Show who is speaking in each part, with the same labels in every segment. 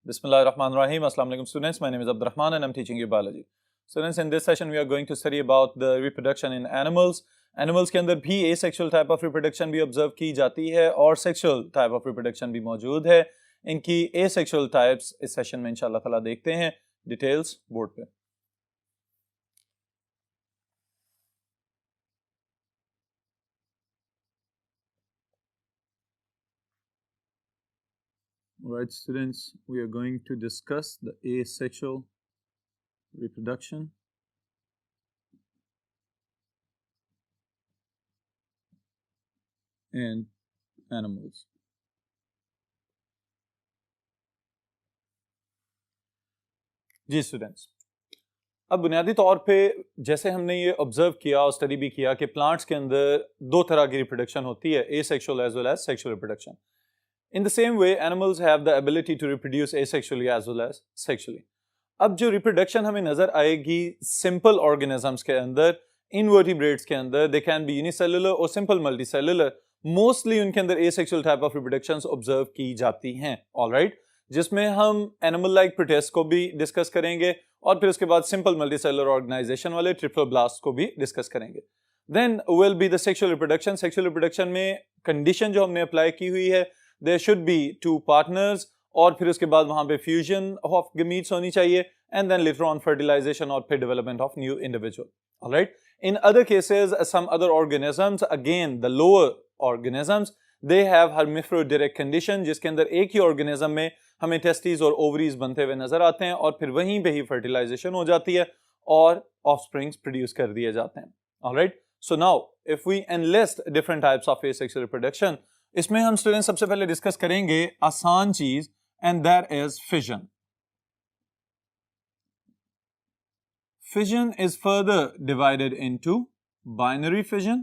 Speaker 1: Bismillahirrahmanirrahim. Assalamu alaikum students. My name is Abdurrahman and I'm teaching you biology. Students, in this session we are going to study about the reproduction in animals. Animals के अंदर भी asexual type of reproduction भी observe की जाती है और sexual type of reproduction भी मौजूद है. इनकी asexual types इस session में इंशाल्लाह ताला देखते हैं. Details बोर्ड पे. Alright students, we are going to discuss the asexual reproduction in animals. जी स्टूडेंट्स, अब बुनियादी तौर पे जैसे हमने ये ऑब्जर्व किया और स्टडी भी किया कि प्लांट्स के अंदर दो तरह की रिप्रोडक्शन होती है, asexual as well as sexual reproduction. In the same way, animals have the ability to reproduce asexually as well as sexually. अब जो रिप्रोडक्शन हमें नजर आएगी सिंपल ऑर्गेनिजम्स के अंदर, इनवर्टिब्रेट्स के अंदर, दे कैन बी यूनिसेलुलर और सिंपल मल्टीसेलुलर, मोस्टली उनके अंदर asexual type of reproductions observe की जाती हैं. ऑलराइट, जिसमें हम एनिमल लाइक प्रोटिस्ट को भी डिस्कस करेंगे और फिर उसके बाद सिंपल मल्टीसेलुलर ऑर्गेनाइजेशन वाले ट्रिप्लोब्लास्ट को भी डिस्कस करेंगे. Then will be the sexual reproduction. Sexual reproduction में कंडीशन जो हमने अप्लाई की हुई है, देयर शुड बी 2 पार्टनर्स और फिर उसके बाद वहां पे फ्यूजन ऑफ गमीट्स होनी चाहिए and then later on fertilisation और फिर development of new individual. Alright, in other cases some other organisms, again the lower organisms, they have hermaphroditic condition, जिसके अंदर एक ही ऑर्गेनिज्म में हमें टेस्टिस और ओवरीज बनते हुए नजर आते हैं और फिर वहीं पे ही फर्टिलाइजेशन हो जाती है और ऑफस्प्रिंग्स प्रोड्यूस कर दिए जाते हैं. Alright, so now if we enlist different types of asexual reproduction, इसमें हम स्टूडेंट सबसे पहले डिस्कस करेंगे आसान चीज, and that is fission. Fission is further divided into binary fission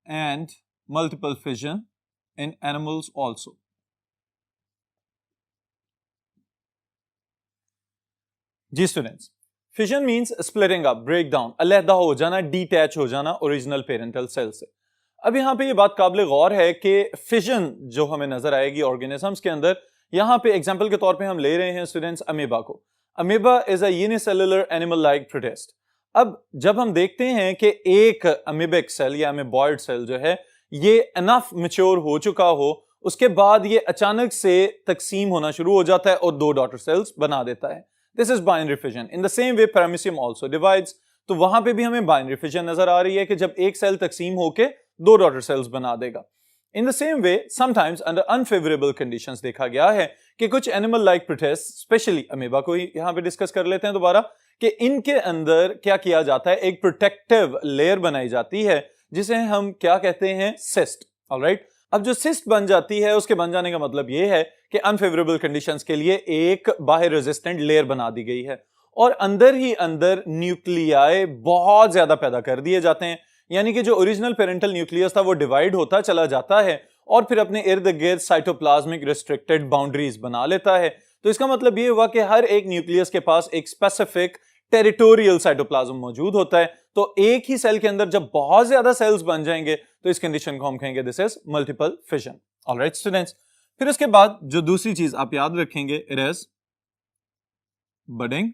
Speaker 1: and multiple fission in animals also. जी students, fission means splitting up, break down, अलहदा हो जाना, डिटैच हो जाना ओरिजिनल पेरेंटल सेल से. अब यहाँ पे ये बात काबिल गौर है कि फिजन जो हमें नजर आएगी ऑर्गेनिजम्स के अंदर, यहाँ पे एग्जांपल के तौर पे हम ले रहे हैं स्टूडेंट्स अमीबा को. Amoeba is a unicellular animal like protist. अब जब हम देखते हैं कि एक अमीबिक सेल या अमीबॉइड सेल जो है ये इनफ मैच्योर हो चुका हो, उसके बाद ये अचानक से तकसीम होना शुरू हो जाता है और 2 डॉटर सेल्स बना देता है. This is binary fission. In the same way paramecium also divides, तो वहां पे भी हमें बाइनरी फिजन नजर आ रही है कि जब एक सेल तकसीम होके 2 डॉटर सेल्स बना देगा. In the same way, sometimes under unfavorable conditions देखा गया है कि कुछ animal like protist, specially amoeba को ही यहाँ पे डिस्कस कर लेते हैं दोबारा, कि इनके अंदर क्या किया जाता है, एक प्रोटेक्टिव लेयर बनाई जाती है जिसे हम क्या कहते हैं, सिस्ट. ऑलराइट, अब जो सिस्ट बन जाती है उसके बन जाने का मतलब ये है कि अनफेवरेबल कंडीशंस के लिए एक बाहर रेजिस्टेंट लेयर बना दी गई है और अंदर ही अंदर न्यूक्लियाई बहुत ज्यादा पैदा कर दिए जाते हैं. यानी कि जो ओरिजिनल पेरेंटल न्यूक्लियस था वो डिवाइड होता चला जाता है और फिर अपने इर्द गिर्द साइटोप्लाज्मिक रिस्ट्रिक्टेड बाउंड्रीज बना लेता है. तो इसका मतलब ये हुआ कि हर एक न्यूक्लियस के पास एक स्पेसिफिक टेरिटोरियल साइटोप्लाज्म मौजूद होता है. तो एक ही सेल के अंदर जब बहुत ज्यादा सेल्स बन जाएंगे तो इस कंडीशन को हम कहेंगे this is multiple fission. Alright students, फिर उसके बाद जो दूसरी चीज आप याद रखेंगे, इट इज बडिंग.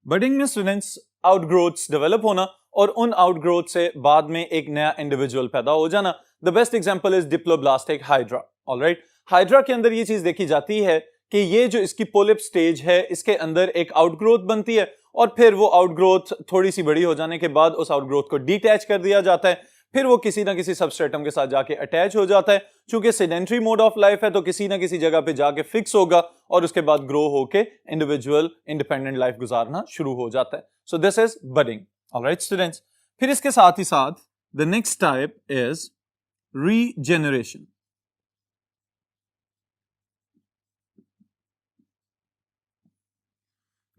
Speaker 1: बडिंग में स्टूडेंट्स आउटग्रोथ्स डेवलप होना और उन आउटग्रोथ से बाद में एक नया इंडिविजुअल पैदा हो जाना. The best example is diploblastic hydra. Alright, hydra के अंदर ये चीज देखी जाती है कि ये जो इसकी पोलिप स्टेज है, इसके अंदर एक आउटग्रोथ बनती है और फिर वो आउटग्रोथ थोड़ी सी बड़ी हो जाने के बाद उस आउटग्रोथ को डिटैच कर दिया जाता है, फिर वो किसी ना किसी सबस्ट्रेटम के साथ जाके अटैच हो जाता है. चूंकि सेडेंटरी मोड ऑफ लाइफ है तो किसी ना किसी जगह पे जाके फिक्स होगा और उसके बाद ग्रो होके इंडिविजुअल इंडिपेंडेंट लाइफ गुजारना शुरू हो जाता है. So this is budding. Alright students, फिर इसके साथ ही साथ the next type is regeneration.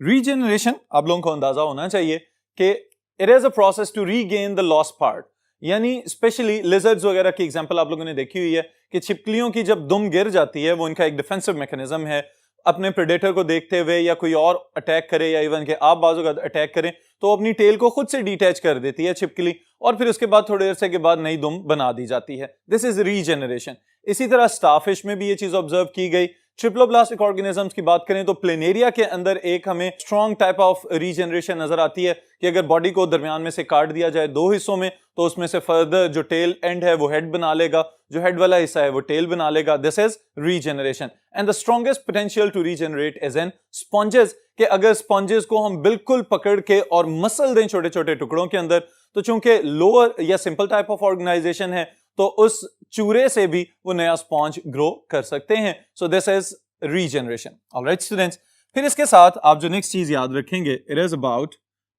Speaker 1: Regeneration आप लोगों को अंदाजा होना चाहिए कि it is a process to regain the lost part. यानी स्पेशली लिजर्ड्स वगैरह की एग्जांपल आप लोगों ने देखी हुई है कि छिपकलियों की जब दुम गिर जाती है, वो इनका एक डिफेंसिव मैकेनिज्म है, अपने प्रेडेटर को देखते हुए या कोई और अटैक करे या इवन के आप बाजू का अटैक करें तो अपनी टेल को खुद से डिटैच कर देती है छिपकली और फिर उसके बाद थोड़ी देर से के बाद नई दुम बना दी जाती है। This is regeneration. इसी तरह स्टारफिश में भी ये चीज ऑब्जर्व की गई। ट्रिप्लोब्लास्टिक ऑर्गेनिजम्स की बात करें तो प्लेनेरिया के अंदर एक हमें स्ट्रॉन्ग टाइप ऑफ रीजनरेशन नजर आती है कि अगर बॉडी को दरमियान में से काट दिया जाए दो हिस्सों में तो उसमें से फर्दर जो टेल एंड है वो हेड बना लेगा, जो हेड वाला हिस्सा है वो टेल बना लेगा। This is regeneration. And the strongest potential to regenerate is in sponges, कि अगर स्पॉन्जेस को हम बिल्कुल पकड़ के और मसल दें छोटे छोटे टुकड़ों के अंदर तो चूंकि लोअर या सिंपल टाइप ऑफ ऑर्गेनाइजेशन है तो उस चूरे से भी वो नया स्पॉन्ज ग्रो कर सकते हैं। So this is regeneration. Alright students, फिर इसके साथ आप जो नेक्स्ट चीज याद रखेंगे it is about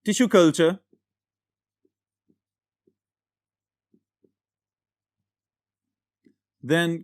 Speaker 1: tissue culture, then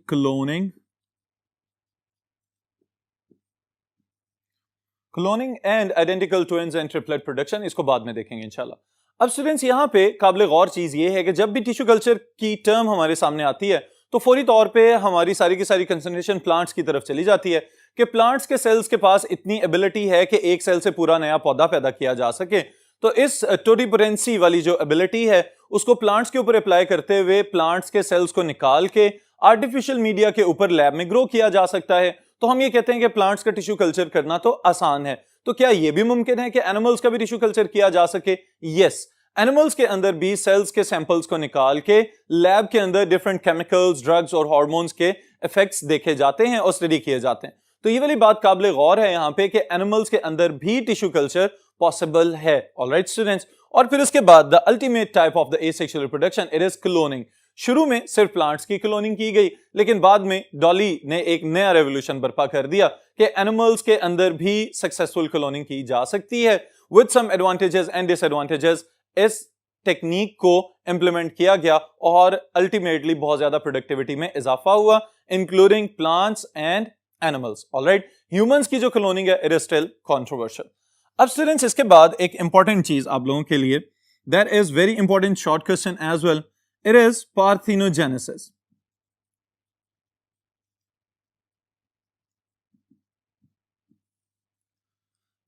Speaker 1: cloning and identical twins and triplet production, इसको बाद में देखेंगे इंशाल्लाह। अब स्टूडेंट्स यहां पे काबिल गौर चीज ये है कि जब भी टिश्यू कल्चर की टर्म हमारे सामने आती है तो फौरी तौर पे हमारी सारी की सारी कंसंट्रेशन प्लांट्स की तरफ चली जाती है कि प्लांट्स के सेल्स के पास इतनी एबिलिटी है कि एक सेल से पूरा नया पौधा पैदा किया जा सके। तो इस टोटिपोटेंसी वाली जो एबिलिटी है उसको प्लांट्स के ऊपर अप्लाई करते हुए प्लांट्स के सेल्स को निकाल के आर्टिफिशियल मीडिया के ऊपर लैब में ग्रो किया जा सकता है। तो हम ये कहते हैं कि प्लांट्स का टिश्यू कल्चर करना तो आसान है। तो क्या यह भी मुमकिन है कि एनिमल्स का भी टिश्यू कल्चर किया जा सके? यस, एनिमल्स के अंदर भी सेल्स के सैंपल्स को निकाल के लैब के अंदर डिफरेंट केमिकल्स, ड्रग्स और हार्मोन्स के इफेक्ट्स देखे जाते हैं और स्टडी किए जाते हैं। तो ये वाली बात काबिल गौर है यहाँ पे कि एनिमल्स के अंदर भी टिश्यू कल्चर पॉसिबल है। ऑलराइट स्टूडेंट्स, और फिर उसके बाद the ultimate type of the asexual reproduction it is cloning. शुरू में सिर्फ प्लांट्स की क्लोनिंग की गई लेकिन बाद में डॉली ने एक नया रेवोल्यूशन बर्पा कर दिया कि एनिमल्स के अंदर भी सक्सेसफुल क्लोनिंग की जा सकती है। With some advantages and disadvantages इस टेक्निक को इंप्लीमेंट किया गया और अल्टीमेटली बहुत ज्यादा प्रोडक्टिविटी में इजाफा हुआ including plants and animals. Alright, humans की जो क्लोनिंग है इट इज स्टिल कंट्रोवर्शियल। अब स्टूडेंट्स इसके बाद एक इंपॉर्टेंट चीज आप लोगों के लिए, that is very important short question as well, it is parthenogenesis.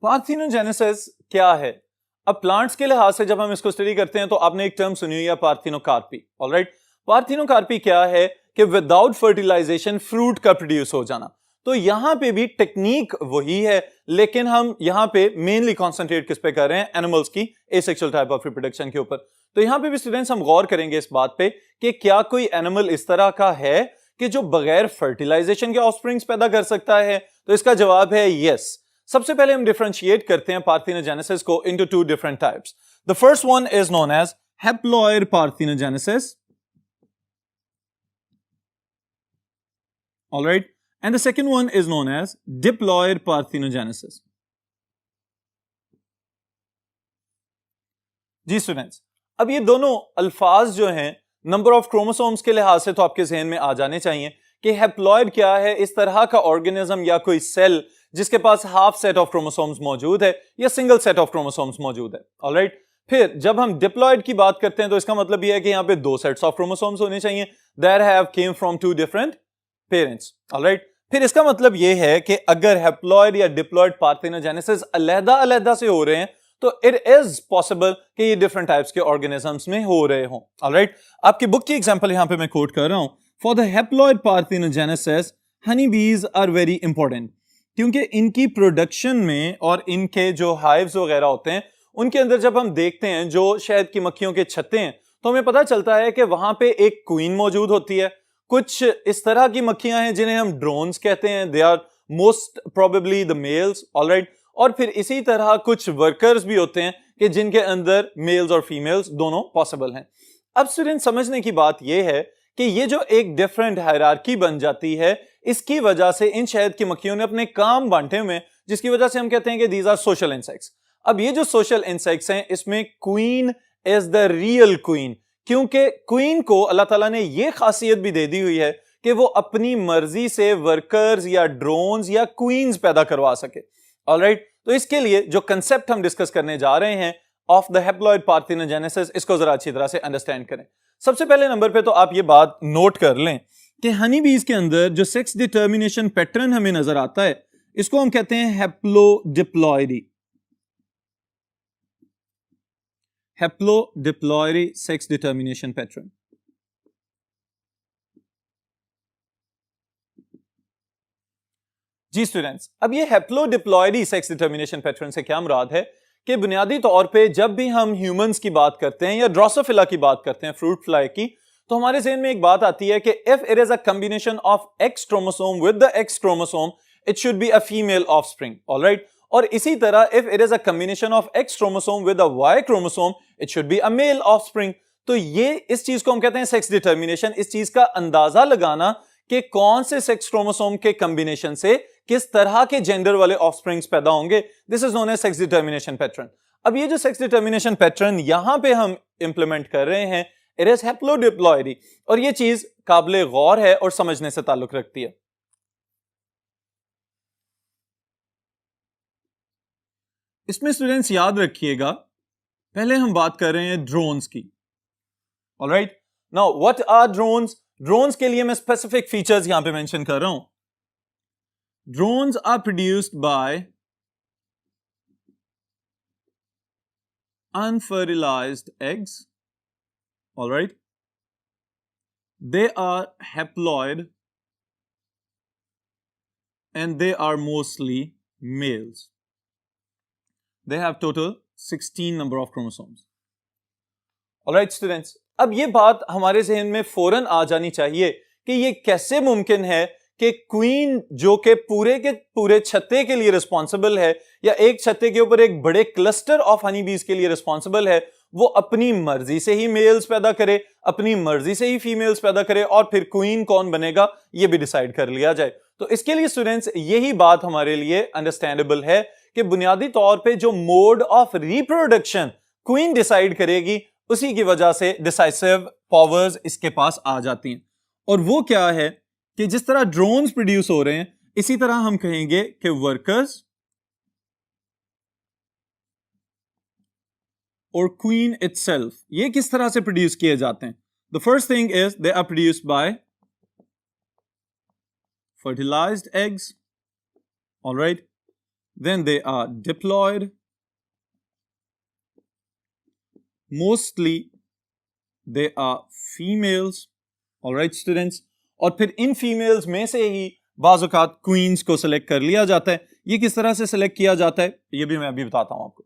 Speaker 1: Parthenogenesis क्या है? अब प्लांट्स के लिहाज से जब हम इसको स्टडी करते हैं तो आपने एक टर्म सुनी हुई है पार्थेनोकार्पी। ऑलराइट, पार्थेनोकार्पी क्या है कि विदाउट फर्टिलाइजेशन फ्रूट का प्रोड्यूस हो जाना। तो यहां पे भी टेक्निक वही है लेकिन हम यहां पे मेनली कॉन्सेंट्रेट किस पे कर रहे हैं? एनिमल्स की एसेक्सुअल टाइप ऑफ रिप्रोडक्शन के ऊपर। तो यहां पे भी स्टूडेंट्स हम गौर करेंगे इस बात पे कि क्या कोई एनिमल इस तरह का है कि जो बगैर फर्टिलाइजेशन के ऑफस्प्रिंग्स पैदा कर सकता है? तो इसका जवाब है यस। सबसे पहले हम डिफरेंशिएट करते हैं पार्थेनोजेनेसिस को into two different types. The first one is known as haploid parthenogenesis, alright, and the second one is known as diploid parthenogenesis. जी स्टूडेंट्स, अब ये दोनों अल्फाज जो हैं नंबर ऑफ क्रोमोसोम्स के लिहाज से तो आपके जहन में आ जाने चाहिए कि हैप्लॉइड क्या है? इस तरह का ऑर्गेनिज्म या कोई सेल जिसके पास हाफ सेट ऑफ क्रोमोसोम्स मौजूद है या सिंगल सेट ऑफ क्रोमोसोम्स मौजूद है। ऑलराइट, फिर जब हम डिप्लॉइड की बात करते हैं तो इसका मतलब यह है कि यहां पे दो सेट्स ऑफ क्रोमोसोम्स होने चाहिए that have came from two different parents. Alright, फिर इसका मतलब यह है कि अगर हैप्लॉइड या डिप्लॉइड पार्थेनोजेनेसिस अलग-अलग से हो रहे हैं तो इट इज पॉसिबल कि ये डिफरेंट टाइप्स के ऑर्गेनिजम्स में हो रहे हों। ऑलराइट, आपकी बुक की एग्जांपल यहां पे मैं कोट कर रहा हूं। For the haploid parthenogenesis Honey bees are very important, क्योंकि इनकी प्रोडक्शन में और इनके जो हाइव्स वगैरह होते हैं उनके अंदर जब हम देखते हैं जो शहद की मक्खियों के छत्ते हैं तो हमें पता चलता है कि वहां पे एक क्वीन मौजूद होती है। कुछ इस तरह की मक्खियां हैं जिन्हें हम ड्रोन्स कहते हैं, they are most probably the males. Alright, और फिर इसी तरह कुछ वर्कर्स भी होते हैं कि जिनके अंदर मेल्स और फीमेल्स दोनों पॉसिबल हैं। अब स्टूडेंट समझने की बात यह है कि ये जो एक डिफरेंट हायरार्की बन जाती है इसकी वजह से इन शहद की मक्खियों ने अपने काम बांटे हुए, जिसकी वजह से हम कहते हैं कि दीज आर सोशल इंसेक्ट्स। अब ये जो सोशल इंसेक्ट्स हैं इसमें queen is the real queen, क्योंकि क्वीन को अल्लाह ताला ने यह खासियत भी दे दी हुई है कि वो अपनी मर्जी से वर्कर्स या ड्रोन्स या क्वींस पैदा करवा सके। ऑलराइट, तो इसके लिए जो कंसेप्ट हम डिस्कस करने जा रहे हैं ऑफ द हैप्लॉइड पार्थेनोजेनेसिस, इसको जरा अच्छी तरह से अंडरस्टैंड करें। सबसे पहले नंबर पे तो आप ये बात नोट कर लें कि हनी बीज के अंदर जो सेक्स डिटर्मिनेशन पैटर्न हमें नजर आता है इसको हम कहते हैं हैप्लोडिप्लॉयडी, हैप्लोडिप्लॉयडी सेक्स डिटर्मिनेशन पैटर्न। जी स्टूडेंट्स, अब ये हैप्लोडिप्लॉयडी सेक्स डिटर्मिनेशन पैटर्न से क्या मुराद है कि बुनियादी तौर पे जब भी हम ह्यूमंस की बात करते हैं या ड्रोसोफिला की बात करते हैं, फ्रूट फ्लाई की, तो हमारे ज़हन में एक बात आती है कि if it is a combination of X chromosome with the X chromosome it should be a female offspring, alright. और इसी तरह if it is a combination of X chromosome with a Y chromosome it should be a male offspring. तो ये इस चीज को हम कहते हैं सेक्स डिटर्मिनेशन। इस चीज का अंदाजा लगाना कि कौन से सेक्स क्रोमोसोम के कॉम्बिनेशन से किस तरह के जेंडर वाले ऑफस्प्रिंग्स पैदा होंगे, this is known as sex determination pattern. अब ये जो सेक्स डिटर्मिनेशन पैटर्न यहां पे हम इंप्लीमेंट कर रहे हैं, इट इज हैप्लोडिप्लॉयडी, और ये चीज काबिले गौर है और समझने से ताल्लुक रखती है। इसमें स्टूडेंट्स याद रखिएगा, पहले हम बात कर रहे हैं ड्रोन्स की, alright. Now what are drones? Drones के लिए मैं स्पेसिफिक फीचर्स यहां पे मेंशन कर रहा हूं। Drones are produced by unfertilized eggs, all right, they are haploid and they are mostly males. They have total 16 number of chromosomes. All right students, अब ये बात हमारे जहन में फौरन आ जानी चाहिए कि ये कैसे मुमकिन है कि क्वीन जो के पूरे छत्ते के लिए रिस्पॉन्सिबल है या एक छत्ते के ऊपर एक बड़े क्लस्टर ऑफ हनी बीज के लिए रिस्पॉन्सिबल है, वो अपनी मर्जी से ही मेल्स पैदा करे, अपनी मर्जी से ही फीमेल्स पैदा करे, और फिर क्वीन कौन बनेगा ये भी डिसाइड कर लिया जाए। तो इसके लिए स्टूडेंट्स यही बात हमारे लिए अंडरस्टैंडेबल है कि बुनियादी तौर पे जो mode of reproduction queen decide करेगी, उसी की वजह से डिसाइसिव पावर्स इसके पास आ जाती हैं। और वो क्या है कि जिस तरह ड्रोन्स प्रोड्यूस हो रहे हैं, इसी तरह हम कहेंगे कि वर्कर्स और क्वीन इटसेल्फ ये किस तरह से प्रोड्यूस किए जाते हैं। The first thing is they are produced by fertilised eggs, alright, then they are diploid, mostly they are females, alright students, और फिर इन फीमेल्स में से ही बाज़ औक़ात क्वींस को सिलेक्ट कर लिया जाता है। ये किस तरह से सिलेक्ट किया जाता है ये भी मैं अभी बताता हूं आपको,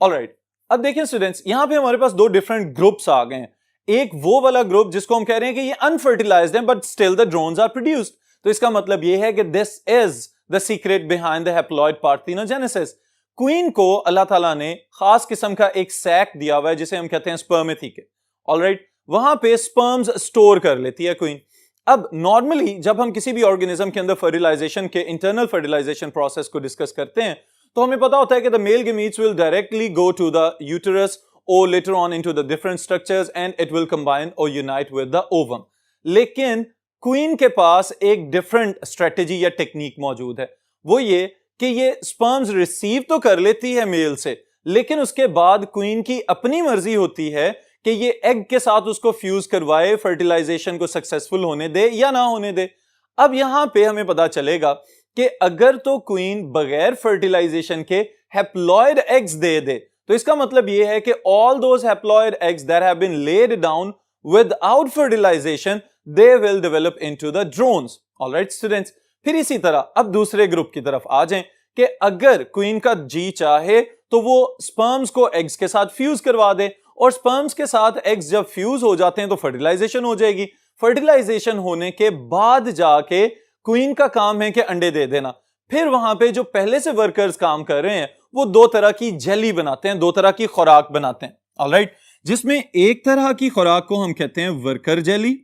Speaker 1: ऑलराइट। अब देखिए स्टूडेंट्स, यहां पे हमारे पास दो डिफरेंट ग्रुप्स आ गए हैं। एक वो वाला ग्रुप जिसको हम कह रहे हैं कि ये अनफर्टिलाइज्ड है but still the drones are produced. तो इसका मतलब ये है कि this is the secret behind the haploid parthenogenesis. Queen को अल्लाह ताला ने खास किस्म का एक सैक दिया हुआ है जिसे हम कहते हैं स्पर्मेथिके, ऑलराइट। वहां पे स्पर्म्स स्टोर कर लेती है क्वीन। अब नॉर्मली जब हम किसी भी ऑर्गेनिज्म के अंदर फर्टिलाइजेशन के इंटरनल फर्टिलाइजेशन प्रोसेस को डिस्कस करते हैं तो हमें पता होता है कि the male gametes will directly go to the uterus और later on into the different structures and it will combine और यूनाइट विद द ओवम। लेकिन क्वीन के पास एक डिफरेंट स्ट्रेटेजी या टेक्निक मौजूद है। वो ये कि ये स्पर्म्स रिसीव तो कर लेती है मेल से, लेकिन उसके बाद क्वीन की अपनी मर्जी होती है कि ये एग के साथ उसको फ्यूज करवाए, फर्टिलाइजेशन को सक्सेसफुल होने दे या ना होने दे। अब यहां पे हमें पता चलेगा कि अगर तो क्वीन बगैर फर्टिलाइजेशन के हैप्लॉइड एग्स दे दे तो इसका मतलब ये है कि all those haploid eggs that have been laid down without fertilisation they will develop into the drones, alright students. फिर इसी तरह अब दूसरे ग्रुप की तरफ आ जाएं कि अगर क्वीन का जी चाहे तो वो स्पर्म्स को एग्स के साथ फ्यूज करवा दे, और स्पर्म्स के साथ एग्स जब फ्यूज हो जाते हैं तो फर्टिलाइजेशन हो जाएगी। फर्टिलाइजेशन होने के बाद जाके क्वीन का काम है कि अंडे दे देना। फिर वहां पे जो पहले से वर्कर्स काम कर रहे हैं वो दो तरह की जेली बनाते हैं, दो तरह की खुराक बनाते हैं, ऑलराइट, जिसमें एक तरह की खुराक को हम कहते हैं वर्कर जेली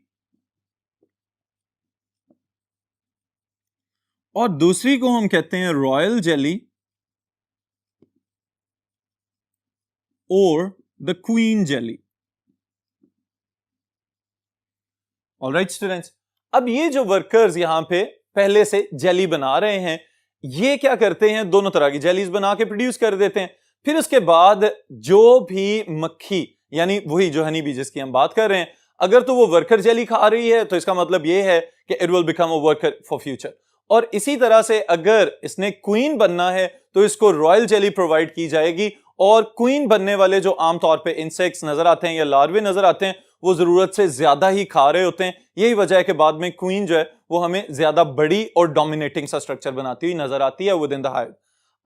Speaker 1: और दूसरी को हम कहते हैं रॉयल जेली और the queen jelly, alright students. अब ये जो वर्कर्स यहां पे पहले से जेली बना रहे हैं, ये क्या करते हैं, दोनों तरह की जेलीज बना के प्रोड्यूस कर देते हैं। फिर उसके बाद जो भी मक्खी यानी वही जो हनी बी जिसकी हम बात कर रहे हैं, अगर तो वो वर्कर जेली खा रही है तो इसका मतलब ये है कि it will become a worker for future. और इसी तरह से अगर इसने क्वीन बनना है तो इसको रॉयल जेली प्रोवाइड की जाएगी, और क्वीन बनने वाले जो आमतौर पे इंसेक्ट्स नजर आते हैं या लार्वे नजर आते हैं वो जरूरत से ज्यादा ही खा रहे होते हैं। यही वजह है कि बाद में क्वीन जो है वो हमें ज्यादा बड़ी और डोमिनेटिंग सा स्ट्रक्चर बनाती हुई नजर आती है विद इन द हाइव।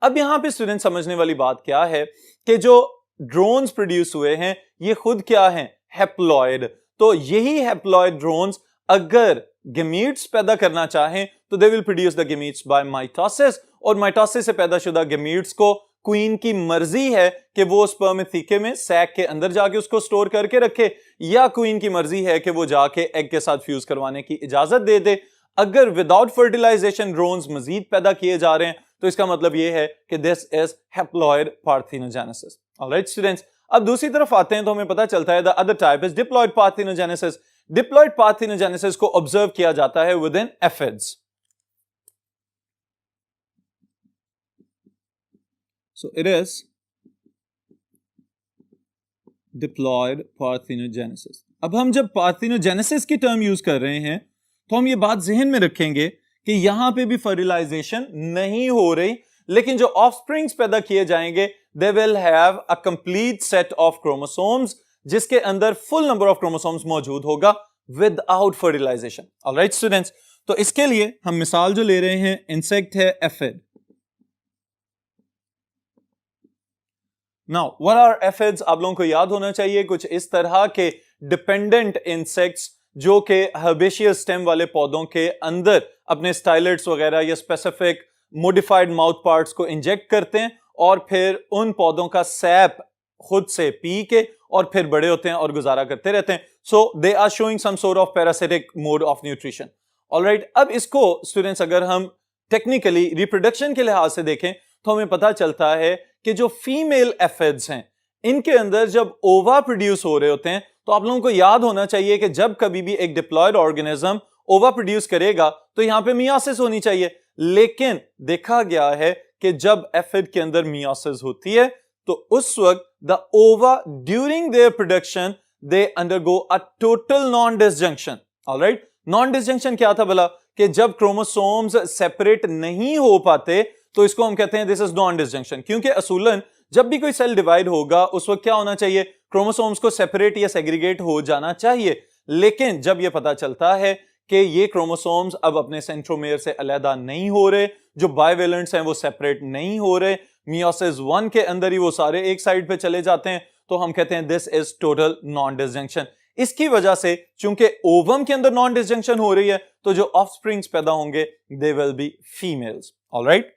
Speaker 1: अब यहां पे स्टूडेंट समझने वाली बात क्या है कि जो ड्रोन्स प्रोड्यूस हुए हैं ये खुद क्या हैं, हैप्लॉयड। तो यही हैप्लॉयड ड्रोन्स अगर गेमीट्स पैदा करना चाहें तो they will produce the gametes by mitosis, और माइटोसिस से पैदा शुदा गेमीट्स को क्वीन की मर्जी है कि वो स्पर्मेथिके में सैक के अंदर जाके उसको स्टोर करके रखे, या क्वीन की मर्जी है कि वो जाके एग के साथ फ्यूज करवाने की इजाजत दे दे। अगर विदाउट फर्टिलाइजेशन ड्रोन्स मजीद पैदा किए जा रहे हैं तो इसका मतलब ये है कि this is haploid parthenogenesis. Alright students, अब दूसरी तरफ आते हैं तो हमें पता चलता है the other type is diploid parthenogenesis. Diploid parthenogenesis को ऑब्जर्व किया जाता है with in aphids. So it is diploid parthenogenesis। अब हम जब पार्थिनोजेनेसिस की टर्म यूज कर रहे हैं तो हम ये बात जहन में रखेंगे कि यहां पे भी फर्टिलाइजेशन नहीं हो रही, लेकिन जो ऑफस्प्रिंग्स पैदा किए जाएंगे they will have a complete set of chromosomes जिसके अंदर फुल नंबर ऑफ क्रोमोसोम्स मौजूद होगा विदाउट फर्टिलाइजेशन। ऑलराइट स्टूडेंट्स, तो इसके लिए हम मिसाल जो ले रहे हैं इंसेक्ट है aphid. Now what are aphids, आप लोगों को याद होना चाहिए कुछ इस तरह के डिपेंडेंट इंसेक्ट्स जो कि हर्बेशियस स्टेम वाले पौधों के अंदर अपने स्टाइलेट्स वगैरह या स्पेसिफिक मॉडिफाइड माउथ पार्ट्स को इंजेक्ट करते हैं और फिर उन पौधों का सैप खुद से पी के और फिर बड़े होते हैं और गुजारा करते रहते हैं। So they are showing some sort of parasitic mode of nutrition. Alright, अब इसको स्टूडेंट्स अगर हम टेक्निकली रिप्रोडक्शन के लिहाज से देखें तो हमें पता चलता है कि जो फीमेल एफिड्स हैं इनके अंदर जब ओवा प्रोड्यूस हो रहे होते हैं तो आप लोगों को याद होना चाहिए कि जब कभी भी एक डिप्लॉयड ऑर्गेनिज्म ओवा प्रोड्यूस करेगा तो यहां पे मियोसिस होनी चाहिए, लेकिन देखा गया है कि जब एफिड के अंदर मियोसिस होती है तो उस वक्त द ओवा during their production they undergo a total non disjunction. Alright, non disjunction क्या था भला, कि जब क्रोमोसोम्स सेपरेट नहीं हो पाते तो इसको हम कहते हैं दिस इज नॉन डिसजंक्शन, क्योंकि असूलन जब भी कोई सेल डिवाइड होगा उस वक्त क्या होना चाहिए, क्रोमोसोम्स को सेपरेट या सेग्रीगेट हो जाना चाहिए। लेकिन जब यह पता चलता है कि ये क्रोमोसोम्स अब अपने सेंट्रोमेयर से अलहदा नहीं हो रहे, जो बाइवेलेंट्स हैं वो सेपरेट नहीं हो रहे, मियोसिस 1 के अंदर ही वो सारे एक साइड पे चले जाते हैं, तो हम कहते हैं this is total non disjunction. इसकी वजह से चूंकि ओवम के अंदर नॉन डिसजंक्शन हो रही है तो जो ऑफस्प्रिंग्स पैदा होंगे they will B females. Alright,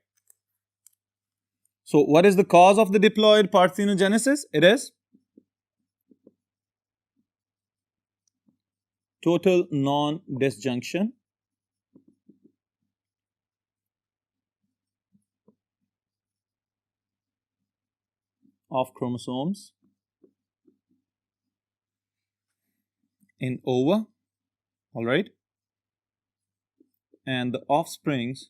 Speaker 1: so what is the cause of the diploid parthenogenesis? It is total non-disjunction of chromosomes in ova, all right, and the offsprings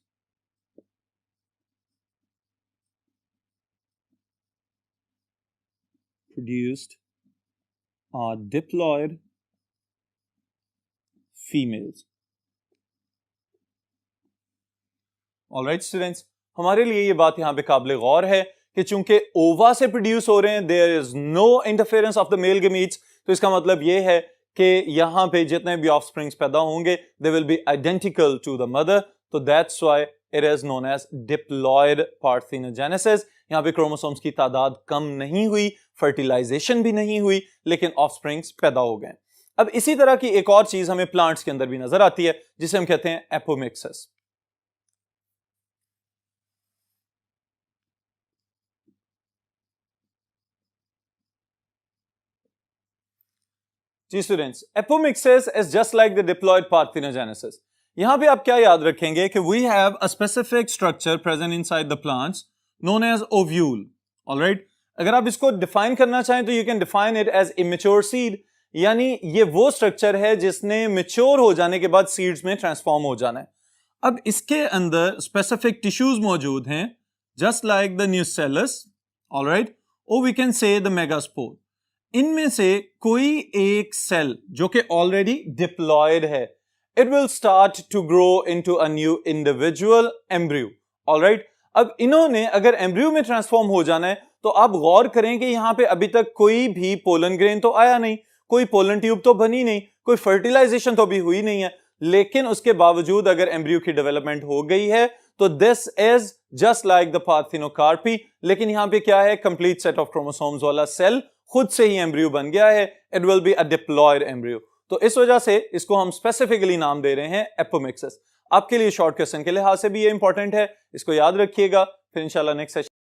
Speaker 1: produced are diploid females. All right students, हमारे लिए ये बात यहाँ पे काबिल गौर है कि चूंकि ओवा से प्रोड्यूस हो रहे हैं there is no interference of the male gametes, तो इसका मतलब ये है कि यहाँ पे जितने भी ऑफस्प्रिंग्स पैदा होंगे they will be identical to the mother, तो that's why it is known as diploid parthenogenesis. यहाँ पे क्रोमोसोम्स की तादाद कम नहीं हुई, फर्टिलाइजेशन भी नहीं हुई, लेकिन ऑफस्प्रिंग्स पैदा हो गए। अब इसी तरह की एक और चीज हमें प्लांट्स के अंदर भी नजर आती है जिसे हम कहते हैं एपोमिक्सिस। जी students, apomixis is just like the diploid parthenogenesis. यहां पे आप क्या याद रखेंगे कि we have a specific structure present inside the plants known as ovule. Alright, अगर आप इसको डिफाइन करना चाहें तो you can define it as immature seed, यानी ये वो स्ट्रक्चर है जिसने मेच्योर हो जाने के बाद सीड्स में ट्रांसफॉर्म हो जाना है। अब इसके अंदर स्पेसिफिक टिश्यूज मौजूद हैं just like the nucellus, alright, और we can say the megaspore. इनमें से कोई एक सेल जो कि ऑलरेडी डिप्लॉयड है, it will start to grow into a new individual embryo. Alright? अब इन्होंने अगर एम्ब्रियो में ट्रांसफॉर्म हो जाना है तो आप गौर करें कि यहां पे अभी तक कोई भी पोलन ग्रेन तो आया नहीं, कोई पोलन ट्यूब तो बनी नहीं, कोई फर्टिलाइजेशन तो भी हुई नहीं है, लेकिन उसके बावजूद अगर एम्ब्रियो की डेवलपमेंट हो गई है तो this is just like the parthenocarpy, लेकिन यहां पे क्या है, कंप्लीट सेट ऑफ क्रोमोसोम्स वाला सेल खुद से ही एम्ब्रियो बन गया है. It will be a diploid embryo. तो इस वजह से इसको हम स्पेसिफिकली नाम दे रहे हैं एपोमिक्सिस. आपके लिए शॉर्ट क्वेश्चन के लिहाज से भी ये इंपॉर्टेंट है, इसको याद रखिएगा. फिर इंशाल्लाह नेक्स्ट